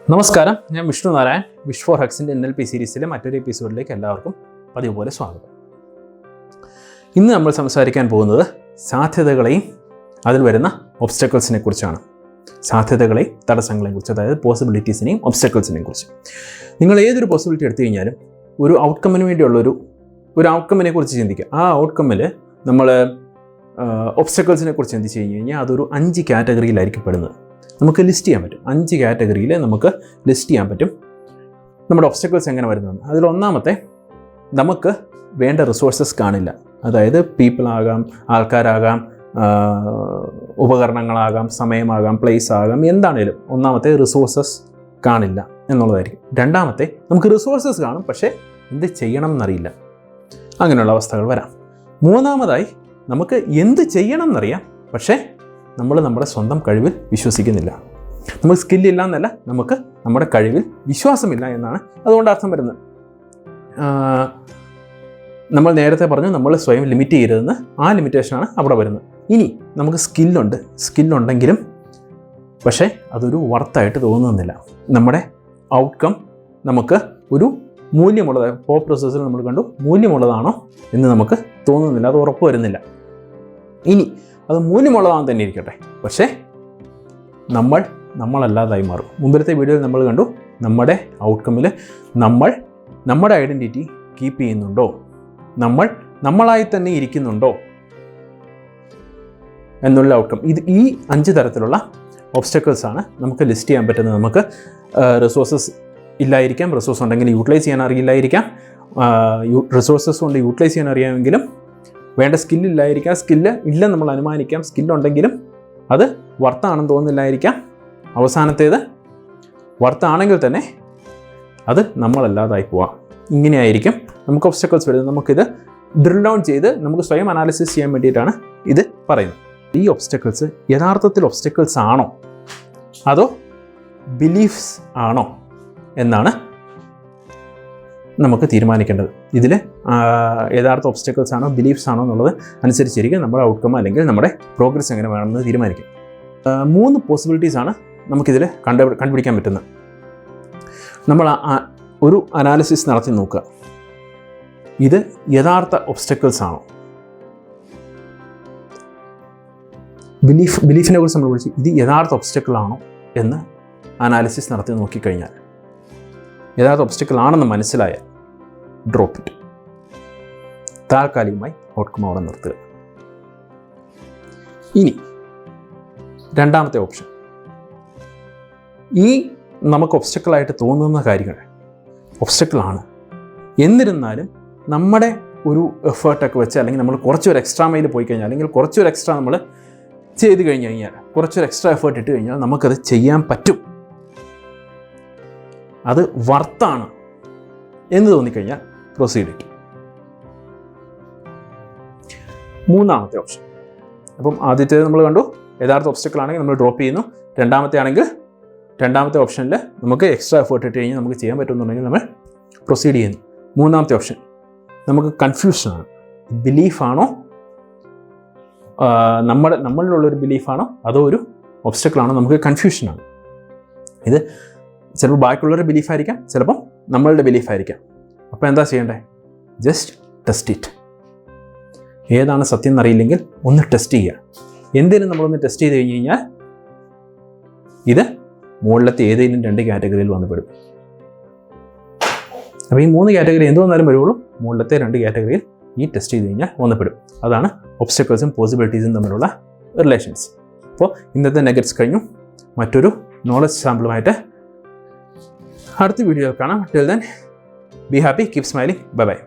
നമസ്കാരം, ഞാൻ Vishnu Narayan. Wish for ഹക്സിൻ്റെ NLP സീരീസിലെ മറ്റൊരു എപ്പിസോഡിലേക്ക് എല്ലാവർക്കും പതിവുപോലെ സ്വാഗതം. ഇന്ന് നമ്മൾ സംസാരിക്കാൻ പോകുന്നത് സാധ്യതകളെയും അതിൽ വരുന്ന ഒബ്സ്റ്റക്കിൾസിനെ കുറിച്ചാണ്. സാധ്യതകളെയും തടസ്സങ്ങളെയും കുറിച്ച്, അതായത് പോസിബിലിറ്റീസിനെയും ഒബ്സ്റ്റക്കിൾസിനെയും കുറിച്ച്. നിങ്ങൾ ഏതൊരു പോസിബിലിറ്റി എടുത്തു കഴിഞ്ഞാലും ഒരു ഔട്ട്കമ്മിന് വേണ്ടിയുള്ള ഒരു ഔട്ട്കമ്മിനെ കുറിച്ച് ചിന്തിക്കുക. ആ ഔട്ട്കമ്മിൽ നമ്മൾ ഒബ്സ്റ്റക്കിൾസിനെ കുറിച്ച് ചിന്തിച്ച് കഴിഞ്ഞാൽ അതൊരു 5 കാറ്റഗറിയിലായിരിക്കും പെടുന്നത്. നമുക്ക് ലിസ്റ്റ് ചെയ്യാൻ പറ്റും. 5 കാറ്റഗറിയിൽ നമുക്ക് ലിസ്റ്റ് ചെയ്യാൻ പറ്റും നമ്മുടെ ഒബ്സ്റ്റക്കിൾസ് എങ്ങനെ വരുന്നതെന്ന്. അതിലൊന്നാമത്തെ, നമുക്ക് വേണ്ട റിസോഴ്സസ് കാണില്ല. അതായത് പീപ്പിൾ ആകാം, ആൾക്കാരാകാം, ഉപകരണങ്ങളാകാം, സമയമാകാം, പ്ലേസ് ആകാം, എന്താണേലും ഒന്നാമത്തെ റിസോഴ്സസ് കാണില്ല എന്നുള്ളതായിരിക്കും. രണ്ടാമത്തെ, നമുക്ക് റിസോഴ്സസ് കാണും, പക്ഷേ എന്ത് ചെയ്യണം എന്നറിയില്ല. അങ്ങനെയുള്ള അവസ്ഥകൾ വരാം. മൂന്നാമതായി, നമുക്ക് എന്ത് ചെയ്യണം എന്നറിയാം, പക്ഷേ നമ്മൾ നമ്മുടെ സ്വന്തം കഴിവിൽ വിശ്വസിക്കുന്നില്ല. നമുക്ക് സ്കില്ലില്ല എന്നല്ല, നമുക്ക് നമ്മുടെ കഴിവിൽ വിശ്വാസമില്ല എന്നാണ് അതുകൊണ്ട് അർത്ഥം വരുന്നത്. നമ്മൾ നേരത്തെ പറഞ്ഞു നമ്മൾ സ്വയം ലിമിറ്റ് ചെയ്യരുതെന്ന്. ആ ലിമിറ്റേഷനാണ് അവിടെ വരുന്നത്. ഇനി നമുക്ക് സ്കില്ലുണ്ടെങ്കിലും പക്ഷേ അതൊരു വർത്തായിട്ട് തോന്നുന്നില്ല. നമ്മുടെ ഔട്ട്കം നമുക്ക് ഒരു മൂല്യമുള്ളത്, പ്രോസസ്സിൽ നമ്മൾ കണ്ടു, മൂല്യമുള്ളതാണോ എന്ന് നമുക്ക് തോന്നുന്നില്ല, അത് ഉറപ്പ് വരുന്നില്ല. ഇനി അത് മൂല്യമുള്ളതാണെന്ന് തന്നെ ഇരിക്കട്ടെ, പക്ഷേ നമ്മളല്ലാതായി മാറും. മുമ്പിലത്തെ വീഡിയോയിൽ നമ്മൾ കണ്ടു, നമ്മുടെ ഔട്ട്കമ്മിൽ നമ്മുടെ ഐഡൻറ്റിറ്റി കീപ്പ് ചെയ്യുന്നുണ്ടോ, നമ്മളായി തന്നെ ഇരിക്കുന്നുണ്ടോ എന്നുള്ള ഔട്ട്കം. ഈ 5 തരത്തിലുള്ള ഒബ്സ്റ്റക്കിൾസാണ് നമുക്ക് ലിസ്റ്റ് ചെയ്യാൻ പറ്റുന്നത്. നമുക്ക് റിസോഴ്സസ് ഇല്ലായിരിക്കാം, റിസോഴ്സ് ഉണ്ടെങ്കിൽ യൂട്ടിലൈസ് ചെയ്യാൻ അറിയില്ലായിരിക്കാം, റിസോഴ്സസ് കൊണ്ട് യൂട്ടിലൈസ് ചെയ്യാൻ അറിയാമെങ്കിലും വേണ്ട സ്കില്ലില്ലായിരിക്കാം, സ്കില്ല് ഇല്ലെന്ന് നമ്മൾ അനുമാനിക്കാം, സ്കില്ലുണ്ടെങ്കിലും അത് വർത്താണെന്ന് തോന്നുന്നില്ലായിരിക്കാം. അവസാനത്തേത്, വർത്താണെങ്കിൽ തന്നെ അത് നമ്മളല്ലാതായി പോവാം. ഇങ്ങനെയായിരിക്കും നമുക്ക് ഒബ്സ്റ്റക്കിൾസ് വരുന്നത്. നമുക്കിത് ഡ്രിൽ ഡൗൺ ചെയ്ത് നമുക്ക് സ്വയം അനാലിസിസ് ചെയ്യാൻ വേണ്ടിയിട്ടാണ് ഇത് പറയുന്നത്. ഈ ഒബ്സ്റ്റക്കിൾസ് യഥാർത്ഥത്തിൽ ഒബ്സ്റ്റക്കിൾസ് ആണോ അതോ ബിലീഫ്സ് ആണോ എന്നാണ് നമുക്ക് തീരുമാനിക്കേണ്ടത്. ഇതിൽ യഥാർത്ഥ ഒബ്സ്റ്റക്കിൾസ് ആണോ ബിലീഫ്സ് ആണോ എന്നുള്ളത് അനുസരിച്ചിരിക്കും നമ്മുടെ ഔട്ട്കം അല്ലെങ്കിൽ നമ്മുടെ പ്രോഗ്രസ് എങ്ങനെ വേണമെന്ന് തീരുമാനിക്കും. 3 പോസിബിലിറ്റീസാണ് നമുക്കിതിൽ കണ്ടുപിടിക്കാൻ പറ്റുന്നത്. നമ്മൾ ഒരു അനാലിസിസ് നടത്തി നോക്കുക. ഇത് യഥാർത്ഥ ഒബ്സ്റ്റക്കിൾസ് ആണോ? ബിലീഫിനെ കുറിച്ച് നമ്മൾ വിളിച്ച് ഇത് യഥാർത്ഥ ഒബ്സ്റ്റക്കിൾ ആണോ എന്ന് അനാലിസിസ് നടത്തി നോക്കിക്കഴിഞ്ഞാൽ, യഥാർത്ഥ ഒബ്സ്റ്റക്കിൾ ആണെന്ന് മനസ്സിലായാൽ ഡ്രോപ്പ് ഇറ്റ്. താൽക്കാലികമായി ഔട്ട്കം അവിടെ നിർത്തുക. ഇനി രണ്ടാമത്തെ ഓപ്ഷൻ, ഈ നമുക്ക് ഒബ്സ്റ്റക്കിളായിട്ട് തോന്നുന്ന കാര്യങ്ങൾ ഒബ്സ്റ്റക്കിളാണ്, എന്നിരുന്നാലും നമ്മുടെ ഒരു എഫേർട്ടൊക്കെ വെച്ച്, അല്ലെങ്കിൽ നമ്മൾ കുറച്ചൊരു എക്സ്ട്രാ മൈൽ പോയി കഴിഞ്ഞാൽ, അല്ലെങ്കിൽ കുറച്ചൊരു എക്സ്ട്രാ നമ്മൾ ചെയ്ത് കഴിഞ്ഞാൽ, കുറച്ചൊരു എക്സ്ട്രാ എഫേർട്ട് ഇട്ട് കഴിഞ്ഞാൽ നമുക്കത് ചെയ്യാൻ പറ്റും, അത് വർത്താണ് എന്ന് തോന്നിക്കഴിഞ്ഞാൽ പ്രൊസീഡ് ഇറ്റ്. മൂന്നാമത്തെ ഓപ്ഷൻ, അപ്പം ആദ്യത്തേത് നമ്മൾ കണ്ടു, യഥാർത്ഥ ഒബ്സ്റ്റക്കിൾ ആണെങ്കിൽ നമ്മൾ ഡ്രോപ്പ് ചെയ്യുന്നു. രണ്ടാമത്തെ ഓപ്ഷനിൽ നമുക്ക് എക്സ്ട്രാ എഫേർട്ട് ഇട്ട് കഴിഞ്ഞാൽ നമുക്ക് ചെയ്യാൻ പറ്റുമെന്നുണ്ടെങ്കിൽ നമ്മൾ പ്രൊസീഡ് ചെയ്യുന്നു. മൂന്നാമത്തെ ഓപ്ഷൻ, നമുക്ക് കൺഫ്യൂഷനാണ്. ബിലീഫാണോ, നമ്മളിലുള്ളൊരു ബിലീഫാണോ അതോ ഒരു ഒബ്സ്റ്റക്കിളാണോ, നമുക്ക് കൺഫ്യൂഷനാണ്. ഇത് ചിലപ്പോൾ ബാക്കിയുള്ളവരുടെ ബിലീഫായിരിക്കാം, ചിലപ്പം നമ്മളുടെ ബിലീഫായിരിക്കാം. അപ്പോൾ എന്താ ചെയ്യേണ്ടത്? Just test it. ഏതാണ് സത്യം എന്നറിയില്ലെങ്കിൽ ഒന്ന് ടെസ്റ്റ് ചെയ്യുക. എന്തെങ്കിലും നമ്മളൊന്ന് ടെസ്റ്റ് ചെയ്ത് കഴിഞ്ഞ് കഴിഞ്ഞാൽ ഇത് മുകളിലത്തെ ഏതെങ്കിലും 2 കാറ്റഗറിയിൽ വന്നുപെടും. അപ്പോൾ ഈ 3 കാറ്റഗറി എന്ത് വന്നാലും വരുള്ളൂ, മുകളിലത്തെ 2 കാറ്റഗറിയിൽ ഈ ടെസ്റ്റ് ചെയ്ത് കഴിഞ്ഞാൽ വന്നുപെടും. അതാണ് ഒബ്സ്റ്റക്കിൾസും പോസിബിലിറ്റീസും തമ്മിലുള്ള റിലേഷൻസ്. അപ്പോൾ ഇന്നത്തെ നെഗറ്റ്സ് കഴിഞ്ഞു. മറ്റൊരു നോളജ് സാമ്പിളുമായിട്ട് അടുത്ത വീഡിയോയിൽ കാണാം. Till then, be happy, keep smiling, bye bye.